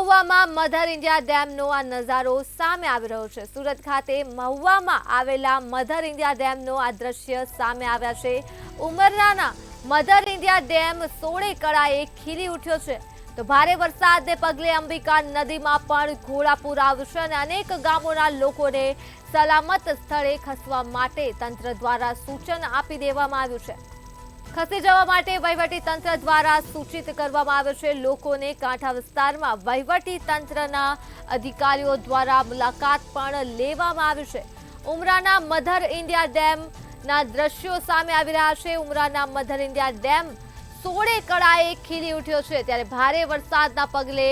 મહુવામાં mother India ડેમનો આ નજારો સામે આવી રહ્યો છે। સુરત ખાતે મહુવામાં આવેલા મધર ઇન્ડિયા ડેમનો આ દ્રશ્ય સામે આવ્યા છે। ઉમરરાના મધર ઇન્ડિયા ડેમ 16 કળાએ ખીલી ઉઠ્યો છે। તો ભારે વરસાદને પગલે અંબિકા નદીમાં પણ ઘોડાપૂર આવ્યું છે અને અનેક ગામોના લોકોને સલામત સ્થળે ખસવા માટે તંત્ર દ્વારા સૂચન આપી દેવામાં આવ્યું છે। ખસી જવા માટે વહીવટી તંત્ર દ્વારા સૂચિત કરવામાં આવ્યું છે। લોકોને કાંઠા વિસ્તારમાં વહીવટી તંત્રના અધિકારીઓ દ્વારા મુલાકાત પણ લેવામાં આવી છે। ઉમરાના મધર ઇન્ડિયા ડેમના દ્રશ્યો સામે આવી રહ્યા છે। ઉમરાના મધર ઇન્ડિયા ડેમ 16 કળાએ ખીલી ઉઠ્યો છે, ત્યારે ભારે વરસાદના પગલે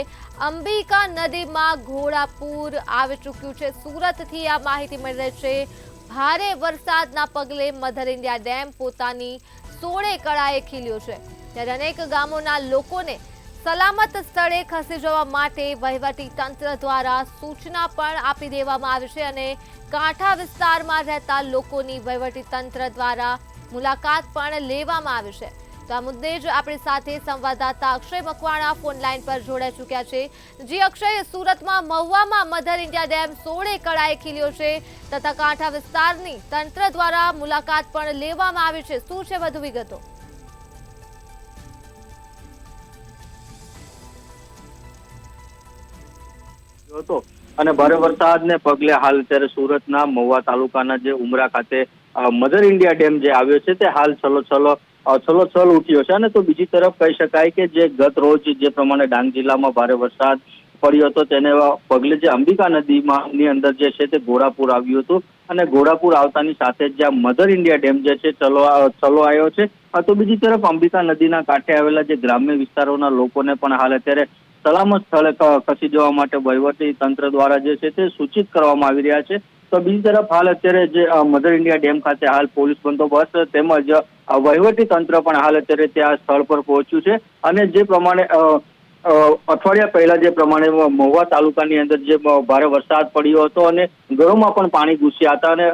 અંબિકા નદીમાં ઘોડાપૂર આવી ચૂક્યું છે। સુરતથી આ માહિતી મળી રહી છે। ભારે વરસાદના પગલે મધર ઇન્ડિયા ડેમ પોતાની 16 કળાએ ખીલ્યો છે, ત્યારે અનેક ગામોના લોકોને સલામત સ્થળે ખસી જવા માટે વહીવટી તંત્ર દ્વારા સૂચના પણ આપી દેવામાં આવી છે અને કાંઠા વિસ્તારમાં રહેતા લોકોની વહીવટી તંત્ર દ્વારા મુલાકાત પણ લેવામાં આવી છે। તો આ મુદ્દે જ આપણી સાથે સંવાદદાતા અક્ષય મકવાણા ફોન લાઈન પર જોડાઈ ચૂક્યા છે। જી અક્ષય, સુરતમાં મહુવામાં મધર ઇન્ડિયા ડેમ 16 કળાએ ખીલ્યો છે તથા કાંઠા વિસ્તારની તંત્ર દ્વારા મુલાકાત પણ લેવામાં આવી છે, શું છે વધુ વિગતો? અને ભારે વરસાદને પગલે હાલ અત્યારે સુરતના મહુવા તાલુકાના જે ઉમરા ખાતે મધર ઇન્ડિયા ડેમ જે આવ્યો છે તે હાલ છલોછલ ઉઠ્યો છે। અને તો બીજી તરફ કહી શકાય કે જે ગત રોજ જે પ્રમાણે ડાંગ જિલ્લામાં ભારે વરસાદ પડ્યો હતો તેને પગલે જે અંબિકા નદીની અંદર જે છે તે ઘોડાપૂર આવ્યું હતું અને ઘોડાપૂર આવતાની સાથે જ જ્યાં મધર ઇન્ડિયા ડેમ જે છે ચલો આવ્યો છે। તો બીજી તરફ અંબિકા નદીના કાંઠે આવેલા જે ગ્રામ્ય વિસ્તારોના લોકોને પણ હાલ અત્યારે સલામત સ્થળે ખસી જવા માટે વહીવટી તંત્ર દ્વારા જે છે તે સૂચિત કરવામાં આવી રહ્યા છે। તો બીજી તરફ હાલ અત્યારે જે મધર ઇન્ડિયા ડેમ ખાતે હાલ પોલીસ બંદોબસ્ત તેમજ વહીવટી તંત્ર પણ હાલ અત્યારે ત્યાં સ્થળ પર પહોંચ્યું છે અને જે પ્રમાણે અઠવાડિયા પહેલા જે પ્રમાણે મહુવા તાલુકાની અંદર જે ભારે વરસાદ પડ્યો હતો અને ઘરોમાં પણ પાણી ઘૂસ્યા હતા અને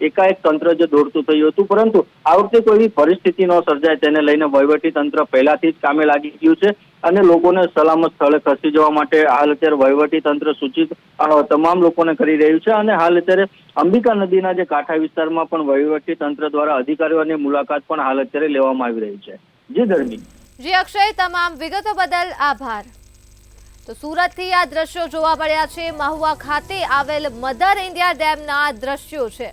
એકાએક તંત્ર જે દોડતું થયું હતું, પરંતુ આ વખતે કોઈ એવી પરિસ્થિતિ ન સર્જાય તેને લઈને વહીવટી તંત્ર પહેલાથી જ કામે લાગી ગયું છે અને લોકોને સલામત સ્થળે ખસી જવા માટે હાલ અત્યારે વહીવટી તંત્ર સૂચિત તમામ લોકોને કરી રહ્યું છે અને હાલ અત્યારે અંબિકા નદીના જે કાંઠા વિસ્તારમાં પણ વહીવટી તંત્ર દ્વારા અધિકારીઓની મુલાકાત પણ હાલ અત્યારે લેવામાં આવી રહી છે। જી ધર્મી। જી અક્ષય, તમામ વિગતો બદલ આભાર। તો સુરતથી આ દ્રશ્યો જોવા મળ્યા છે। મહુવા ખાતે આવેલ મધર ઇન્ડિયા ડેમના દ્રશ્યો છે।